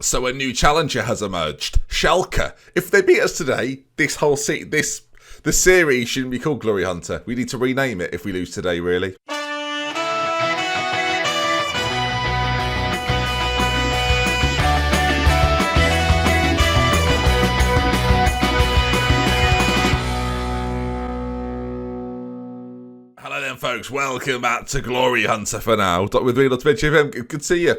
So a new challenger has emerged. Schalke. If they beat us today, the series shouldn't be called Glory Hunter. We need to rename it if we lose today, really. Hello then, folks. Welcome back to Glory Hunter for now. With me, DoctorBenjyFM. Good to see you.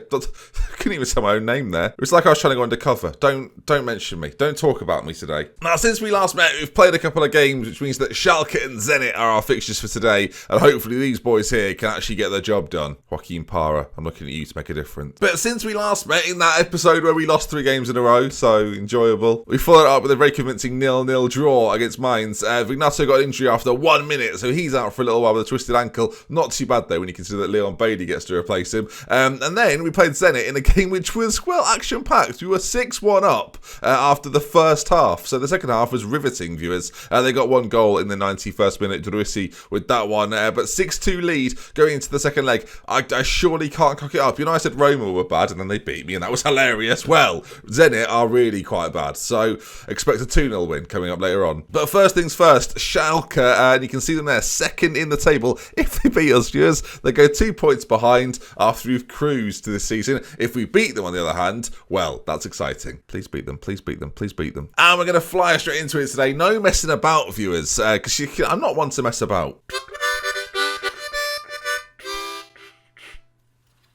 Couldn't even say my own name there. It's like I was trying to go undercover. Don't mention me. Don't talk about me today. Now, since we last met, we've played a couple of games, which means that Schalke and Zenit are our fixtures for today, and hopefully these boys here can actually get their job done. Joaquin Parra, I'm looking at you to make a difference. But since we last met in that episode where we lost 3 games in a row, so enjoyable, we followed it up with a very convincing 0-0 draw against Mainz. Vignato got an injury after 1 minute, so he's out for a little while with a twisted ankle. Not too bad though when you consider that Leon Bailey gets to replace him. And then we played Zenit in a game which was, well, action-packed. We were 6-1 up after the first half. So the second half was riveting, viewers. They got 1 goal in the 91st minute, Druisi with that one. But 6-2 lead going into the second leg. I surely can't cock it up. You know, I said Roma were bad and then they beat me and that was hilarious. Well, Zenit are really quite bad. So expect a 2-0 win coming up later on. But first things first, Schalke, and you can see them there, second in the table. If they beat us, viewers, they go 2 points behind after we've cruised this season. If we beat them, on the other hand, well, that's exciting. Please beat them, please beat them, please beat them. And we're going to fly straight into it today. No messing about, viewers, because I'm not one to mess about.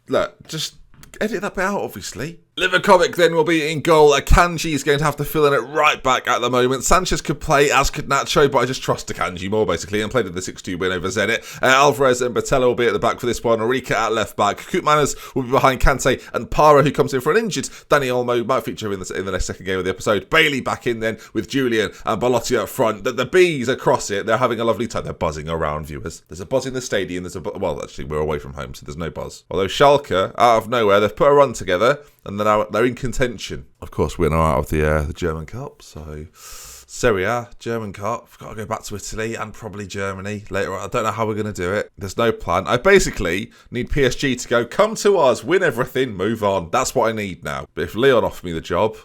Look, just edit that bit out, obviously. Livakovic then will be in goal. Akanji is going to have to fill in at right back at the moment. Sanchez could play, as could Nacho, but I just trust Akanji more, basically, and played in the 6-2 win over Zenit. Alvarez and Botello will be at the back for this one. Orica at left back. Koopmanners will be behind Kante and Parra, who comes in for an injured Dani Olmo. Might feature in the next second game of the episode. Bailey back in then with Julian and Belotti up front. The bees across it. They're having a lovely time. They're buzzing around, viewers. There's a buzz in the stadium. Well, actually, we're away from home, so there's no buzz. Although Schalke, out of nowhere, they've put a run together, and they're in contention. Of course, we're now out of the German Cup, so Serie A, German Cup. We've got to go back to Italy and probably Germany later on. I don't know how we're going to do it. There's no plan. I basically need PSG to go, come to us, win everything, move on. That's what I need now. But if Leon offered me the job,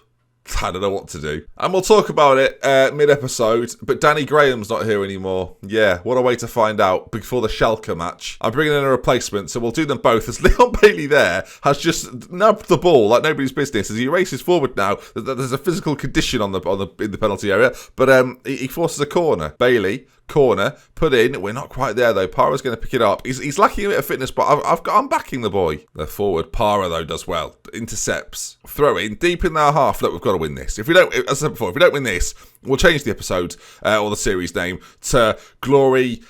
I don't know what to do. And we'll talk about it mid-episode, but Danny Graham's not here anymore. Yeah, what a way to find out before the Schalke match. I'm bringing in a replacement, so we'll do them both. As Leon Bailey there has just nabbed the ball like nobody's business. As he races forward now, there's a physical condition in the penalty area, but he forces a corner. Bailey, corner, put in. We're not quite there though. Parra's going to pick it up. He's lacking a bit of fitness, but I'm backing the boy. The forward, Parra though does well. Intercepts, throw in deep in their half. Look, we've got to win this. If we don't, as I said before, if we don't win this, we'll change the episode or the series name to Glory.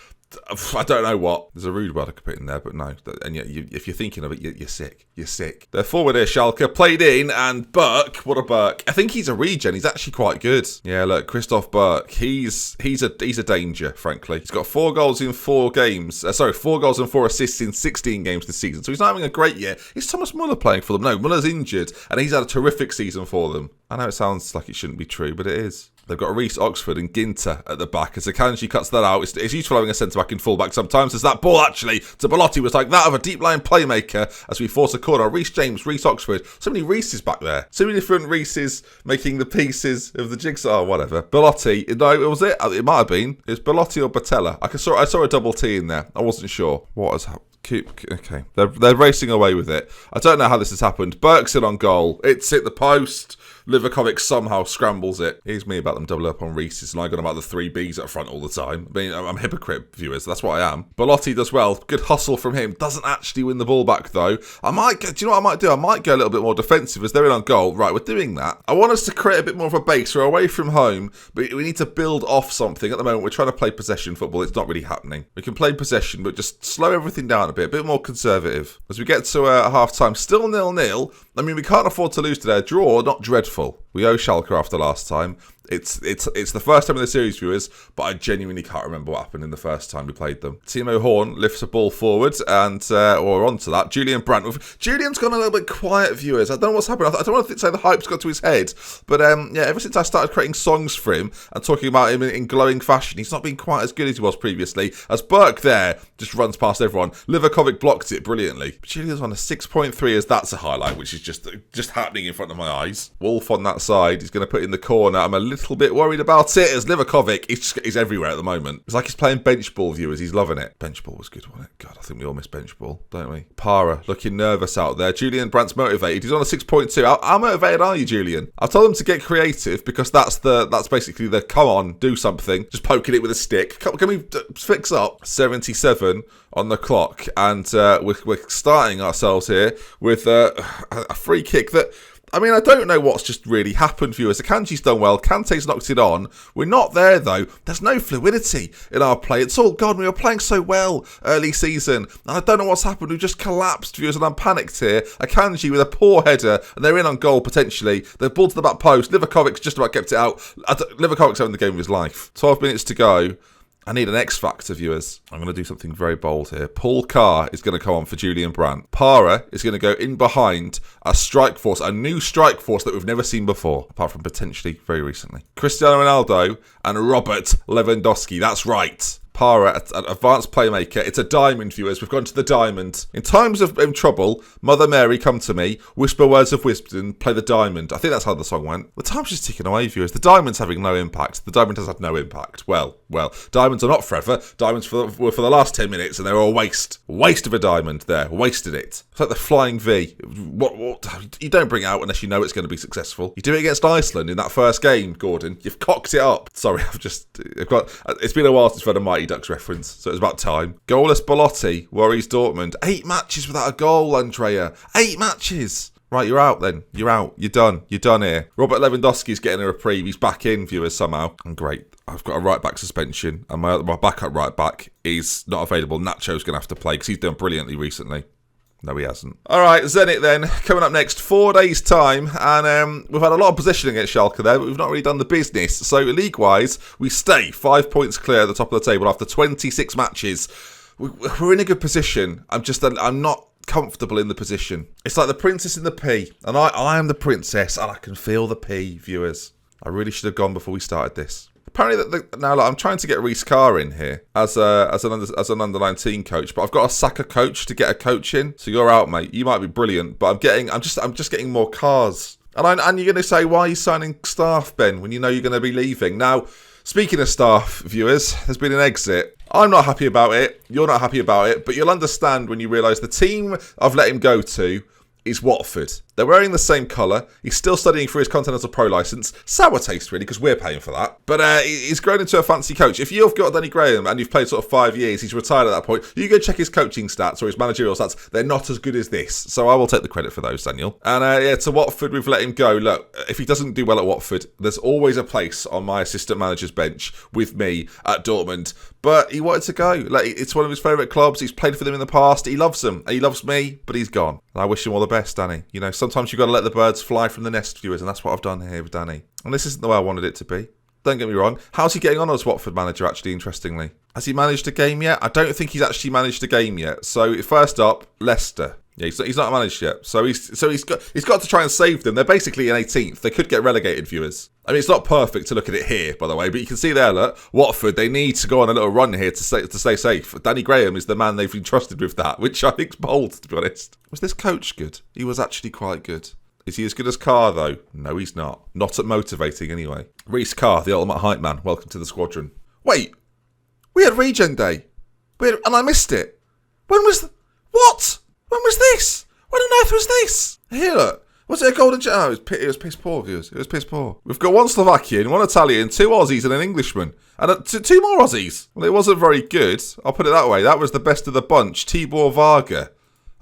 I don't know what. There's a rude word I could put in there, but no. And yet, if you're thinking of it, you're sick. You're sick. They're forward here, Schalke. Played in, and Burke. What a Burke. I think he's a regen. He's actually quite good. Yeah, look, Christoph Burke. He's a danger, frankly. He's got 4 goals in 4 games. 4 goals and 4 assists in 16 games this season. So he's not having a great year. Is Thomas Muller playing for them? No, Muller's injured, and he's had a terrific season for them. I know it sounds like it shouldn't be true, but it is. They've got Reece Oxford and Ginter at the back. As Akanji cuts that out, it's useful having a centre-back and full-back sometimes. As that ball, actually, to Belotti was like that of a deep-line playmaker as we force a corner. Reece James, Reece Oxford. So many Reeces back there. So many different Reeces making the pieces of the jigsaw. whatever. Belotti. No, was it? It might have been. It was Belotti or Botella. I saw a double T in there. I wasn't sure. What has happened? Okay, they're racing away with it. I don't know how this has happened. Burke's in on goal. It's hit the post. Livakovic somehow scrambles it. Here's me about them double up on Reese's, and I got about the 3 Bs up front all the time. I mean, I'm a hypocrite, viewers. That's what I am. Belotti does well. Good hustle from him. Doesn't actually win the ball back, though. Do you know what I might do? I might go a little bit more defensive as they're in on goal. Right, we're doing that. I want us to create a bit more of a base. We're away from home, but we need to build off something. At the moment, we're trying to play possession football. It's not really happening. We can play possession, but just slow everything down a bit more conservative. As we get to half-time, still 0-0. I mean, we can't afford to lose today. A draw, not dreadful. We owe Schalke after last time. It's the first time in the series, viewers, but I genuinely can't remember what happened in the first time we played them. Timo Horn lifts a ball forward, and we're on to that. Julian Brandt. Julian's gone a little bit quiet, viewers. I don't know what's happened. I don't want to say the hype's got to his head, but ever since I started creating songs for him and talking about him in glowing fashion, he's not been quite as good as he was previously. As Burke there just runs past everyone. Livakovic blocked it brilliantly. Julian's on a 6.3 as that's a highlight, which is just happening in front of my eyes. Wolf on that side. He's going to put in the corner. I'm a little bit worried about it as Livakovic is everywhere at the moment. It's like he's playing bench ball, viewers. He's loving it. Bench ball was good, wasn't it? God, I think we all miss bench ball, don't we? Para looking nervous out there. Julian Brandt's motivated. He's on a 6.2. How motivated are you, Julian? I've told him to get creative because that's basically the come on, do something. Just poking it with a stick. Can we fix up? 77 on the clock, and we're starting ourselves here with a free kick that, I mean, I don't know what's just really happened, viewers. Akanji's done well. Kante's knocked it on. We're not there, though. There's no fluidity in our play. It's all gone. We were playing so well early season, and I don't know what's happened. We've just collapsed, viewers, and I'm panicked here. Akanji with a poor header, and they're in on goal, potentially. The ball to the back post. Livakovic's just about kept it out. Livakovic's having the game of his life. 12 minutes to go. I need an X factor, viewers. I'm going to do something very bold here. Paul Carr is going to come on for Julian Brandt. Para is going to go in behind a strike force, a new strike force that we've never seen before, apart from potentially very recently. Cristiano Ronaldo and Robert Lewandowski. That's right. Para, an advanced playmaker. It's a diamond, viewers. We've gone to the diamond. In times of trouble, Mother Mary, come to me, whisper words of wisdom, play the diamond. I think that's how the song went. The time's just ticking away, viewers. The diamond's having no impact. The diamond has had no impact. Well, diamonds are not forever. Diamonds were for the last 10 minutes, and they were a waste. Waste of a diamond there. Wasted it. It's like the flying V. What? You don't bring it out unless you know it's going to be successful. You do it against Iceland in that first game, Gordon. You've cocked it up. Sorry, it's been a while since I've had a Mighty Ducks reference, so it's about time. Goalless Belotti worries Dortmund. 8 matches without a goal, Andrea. 8 matches. Right, you're out then. You're out. You're done. You're done here. Robert Lewandowski's getting a reprieve. He's back in, viewers, somehow. And great. I've got a right-back suspension, and my backup right-back is not available. Nacho's going to have to play because he's done brilliantly recently. No, he hasn't. All right, Zenit then. Coming up next, 4 days' time. And we've had a lot of positioning at Schalke there, but we've not really done the business. So league-wise, we stay 5 points clear at the top of the table after 26 matches. We're in a good position. I'm not comfortable in the position. It's like the princess in the pea. And I am the princess, and I can feel the pea, viewers. I really should have gone before we started this. Apparently, now I'm trying to get Reece Carr in here as an underline team coach, but I've got to sack a coach to get a coach in. So you're out, mate. You might be brilliant, but I'm just getting more cars. And you're going to say, why are you signing staff, Ben, when you know you're going to be leaving? Now, speaking of staff, viewers, there's been an exit. I'm not happy about it. You're not happy about it, but you'll understand when you realise the team I've let him go to is Watford. They're wearing the same colour. He's still studying for his Continental Pro licence. Sour taste, really, because we're paying for that. But he's grown into a fancy coach. If you've got Danny Graham and you've played sort of 5 years, he's retired at that point, you go check his coaching stats or his managerial stats. They're not as good as this. So I will take the credit for those, Daniel. And to Watford, we've let him go. Look, if he doesn't do well at Watford, there's always a place on my assistant manager's bench with me at Dortmund. But he wanted to go. Like, it's one of his favourite clubs. He's played for them in the past. He loves them. He loves me, but he's gone. And I wish him all the best, Danny. You know, sometimes you've got to let the birds fly from the nest, viewers, and that's what I've done here with Danny. And this isn't the way I wanted it to be. Don't get me wrong. How's he getting on as Watford manager, actually, interestingly? Has he managed a game yet? I don't think he's actually managed a game yet. So, first up, Leicester. Yeah, he's not managed yet. So he's got to try and save them. They're basically in 18th. They could get relegated, viewers. I mean, it's not perfect to look at it here, by the way, but you can see there, look, Watford, they need to go on a little run here to stay safe. Danny Graham is the man they've entrusted with that, which I think's bold, to be honest. Was this coach good? He was actually quite good. Is he as good as Carr, though? No, he's not. Not at motivating, anyway. Reece Carr, the ultimate hype man. Welcome to the squadron. Wait, we had Regen Day, and I missed it. When was... What? When was this? When on earth was this? Here, look. Was it a golden... Oh, it was piss poor, viewers. It was piss poor. We've got 1 Slovakian, 1 Italian, 2 Aussies and an Englishman. And 2 more Aussies. Well, it wasn't very good. I'll put it that way. That was the best of the bunch. Tibor Varga.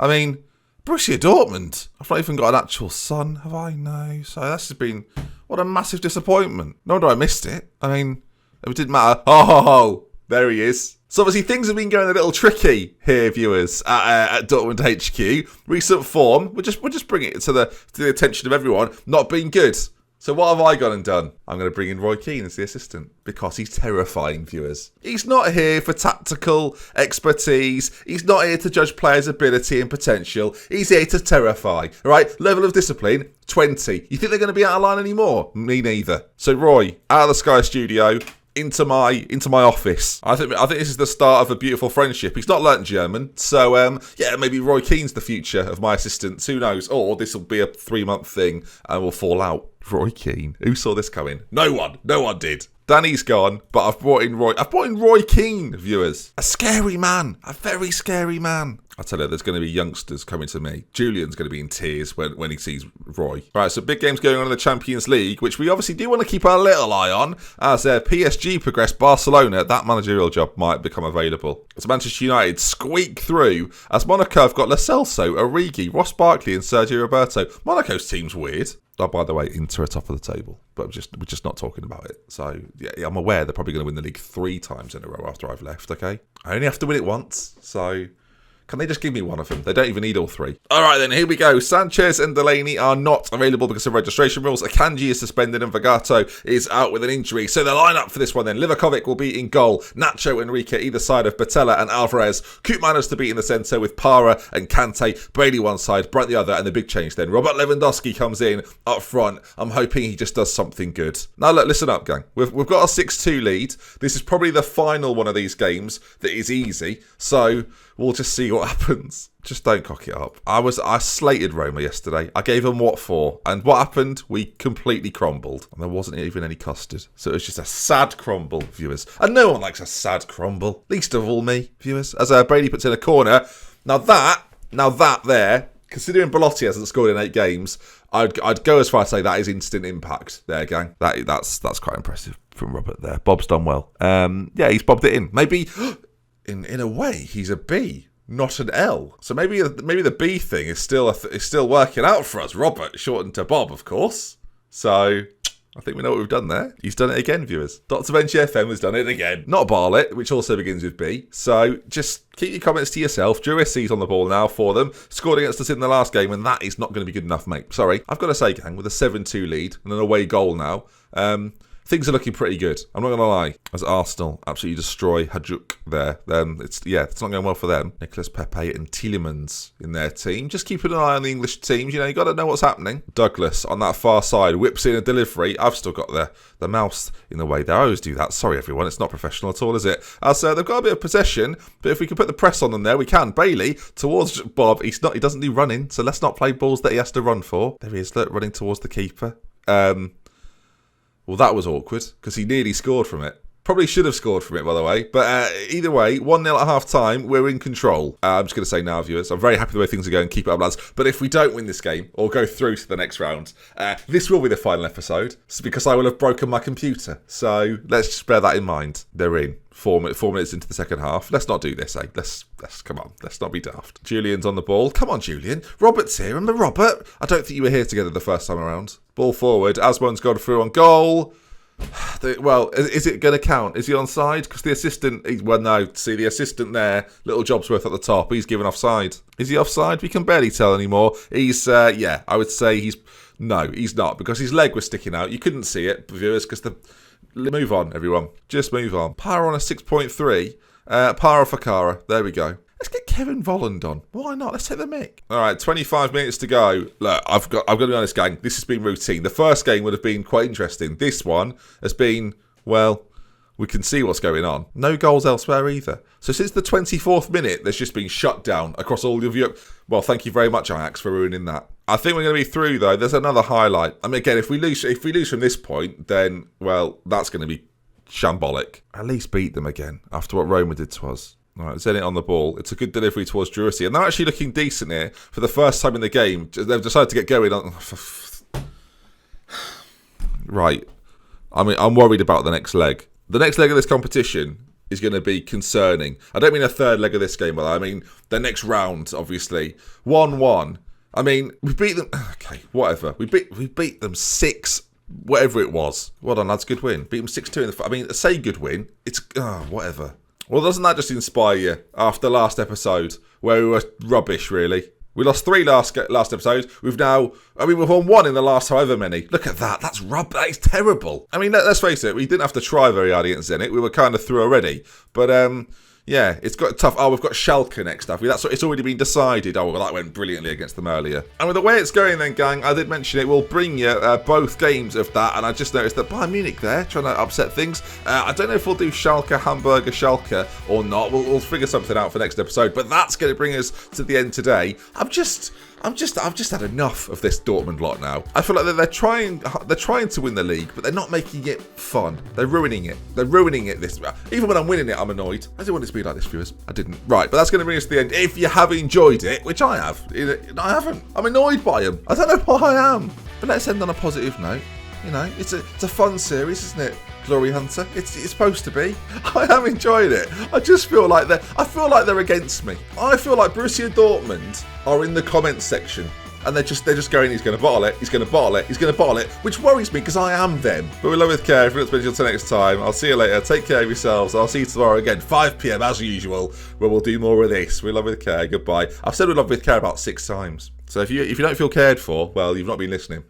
I mean, Borussia Dortmund. I've not even got an actual son, have I? No. So that's been... What a massive disappointment. No wonder I missed it. I mean, it didn't matter. Oh, there he is. So obviously things have been going a little tricky here, viewers, at Dortmund HQ. Recent form, we'll just bring it to the attention of everyone, not being good. So what have I gone and done? I'm going to bring in Roy Keane as the assistant because he's terrifying, viewers. He's not here for tactical expertise. He's not here to judge players' ability and potential. He's here to terrify. All right, level of discipline, 20. You think they're going to be out of line anymore? Me neither. So Roy, out of the Sky Studio, into my office. I think this is the start of a beautiful friendship. He's not learnt German, so yeah, maybe Roy Keane's the future of my assistant. Who knows? Or this will be a 3-month thing and we'll fall out. Roy Keane. Who saw this coming? No one. No one did. Danny's gone, but I've brought in Roy Keane, viewers. A scary man. A very scary man. I tell you, there's going to be youngsters coming to me. Julian's going to be in tears when he sees Roy. Right, so big games going on in the Champions League, which we obviously do want to keep our little eye on. As PSG progress Barcelona, that managerial job might become available. As Manchester United squeak through, as Monaco have got Lo Celso, Origi, Ross Barkley and Sergio Roberto. Monaco's team's weird. Oh, by the way, Inter are top of the table, but we're just not talking about it. So, yeah, I'm aware they're probably going to win the league 3 times in a row after I've left, okay? I only have to win it once, so can they just give me one of them? They don't even need all 3. All right, then, here we go. Sanchez and Delaney are not available because of registration rules. Akanji is suspended and Vagato is out with an injury. So the lineup for this one, then. Livakovic will be in goal. Nacho and Enrique either side of Batella and Alvarez. Koopman is to be in the centre with Para and Kante. Brady one side, Bright the other, and the big change then. Robert Lewandowski comes in up front. I'm hoping he just does something good. Now, look, listen up, gang. We've got a 6-2 lead. This is probably the final one of these games that is easy. So we'll just see what happens. Just don't cock it up. I slated Roma yesterday. I gave them what for? And what happened? We completely crumbled. And there wasn't even any custard. So it was just a sad crumble, viewers. And no one likes a sad crumble. Least of all me, viewers. As Brady puts in a corner. Now that there, considering Belotti hasn't scored in 8 games, I'd go as far as to say that is instant impact there, gang. That's quite impressive from Robert there. Bob's done well. Yeah, he's bobbed it in. Maybe in a way, he's a B, not an L. So maybe the B thing is still working out for us. Robert shortened to Bob, of course. So I think we know what we've done there. He's done it again, viewers. DoctorBenjyFM has done it again. Not Barlett, which also begins with B. So just keep your comments to yourself. Jurissi's on the ball now for them. Scored against us in the last game, and that is not going to be good enough, mate. Sorry. I've got to say, gang, with a 7-2 lead and an away goal now, things are looking pretty good. I'm not going to lie. As Arsenal absolutely destroy Hajduk there, it's not going well for them. Nicolas Pepe and Tielemans in their team. Just keeping an eye on the English teams. You got to know what's happening. Douglas on that far side whips in a delivery. I've still got the mouse in the way there. I always do that. Sorry, everyone. It's not professional at all, is it? So they've got a bit of possession, but if we can put the press on them there, we can. Bailey towards Bob. He doesn't do running, so let's not play balls that he has to run for. There he is, look, running towards the keeper. Well, that was awkward because he nearly scored from it. Probably should have scored from it, by the way. But either way, 1-0 at half-time, we're in control. I'm just going to say now, viewers, I'm very happy the way things are going. Keep it up, lads. But if we don't win this game or go through to the next round, this will be the final episode because I will have broken my computer. So let's just bear that in mind. They're in. 4 minutes into the second half. Let's not do this, eh? Let's come on. Let's not be daft. Julian's on the ball. Come on, Julian. Robert's here. Remember Robert? I don't think you were here together the first time around. Ball forward. Asmon's gone through on goal. Well, is it going to count? Is he onside? Because the assistant... the assistant there, little Jobsworth at the top, he's given offside. Is he offside? We can barely tell anymore. He's, I would say he's... No, he's not, because his leg was sticking out. You couldn't see it, viewers, because the... Move on, everyone. Just move on. Para on a 6.3. Para for Cara. There we go. Let's get Kevin Volland on. Why not? Let's take the mic. All right, 25 minutes to go. Look, I've got to be honest, gang. This has been routine. The first game would have been quite interesting. This one has been, well, we can see what's going on. No goals elsewhere either. So since the 24th minute, there's just been shut down across all of Europe. Well, thank you very much, Ajax, for ruining that. I think we're going to be through, though. There's another highlight. I mean, again, if we lose from this point, then, well, that's going to be shambolic. At least beat them again after what Roma did to us. All right, Zenit on the ball. It's a good delivery towards Jurisi. And they're actually looking decent here for the first time in the game. They've decided to get going on... Right. I mean, I'm worried about the next leg. The next leg of this competition is going to be concerning. I don't mean a third leg of this game, but I mean the next round, obviously. 1-1. I mean, we beat them... Okay, whatever. We beat them 6... Whatever it was. Well done, lads. Good win. Beat them 6-2 in the... I mean, say good win. It's... whatever. Well, doesn't that just inspire you after last episode where we were rubbish, really? We lost 3 last episode. We've won 1 in the last however many. Look at that. That is terrible. I mean, let's face it. We didn't have to try very hard against Zenit. We were kind of through already. But, yeah, it's got tough. Oh, we've got Schalke next up. It's already been decided. Oh, well, that went brilliantly against them earlier. And with the way it's going then, gang, I did mention it. We'll bring you both games of that. And I just noticed that Bayern Munich there, trying to upset things. I don't know if we'll do Schalke, Hamburger, Schalke or not. We'll figure something out for next episode. But that's going to bring us to the end today. I've just had enough of this Dortmund lot now. I feel like they're trying to win the league, but they're not making it fun. They're ruining it. Even when I'm winning it, I'm annoyed. I didn't want it to be like this, viewers. I didn't. Right, but that's going to bring us to the end. If you have enjoyed it, which I have, I haven't. I'm annoyed by them. I don't know why I am. But let's end on a positive note. You know, it's a fun series, isn't it? Glory Hunter. It's supposed to be. I am enjoying it. I just feel like they're against me. I feel like Borussia Dortmund are in the comments section and they're just going, he's going to bottle it, he's going to bottle it, he's going to bottle it, which worries me because I am them. But we love with care. If you're not spending until next time, I'll see you later. Take care of yourselves. I'll see you tomorrow again, 5 p.m. as usual, where we'll do more of this. We love with care. Goodbye. I've said we love with care about 6 times. So if you don't feel cared for, well, you've not been listening.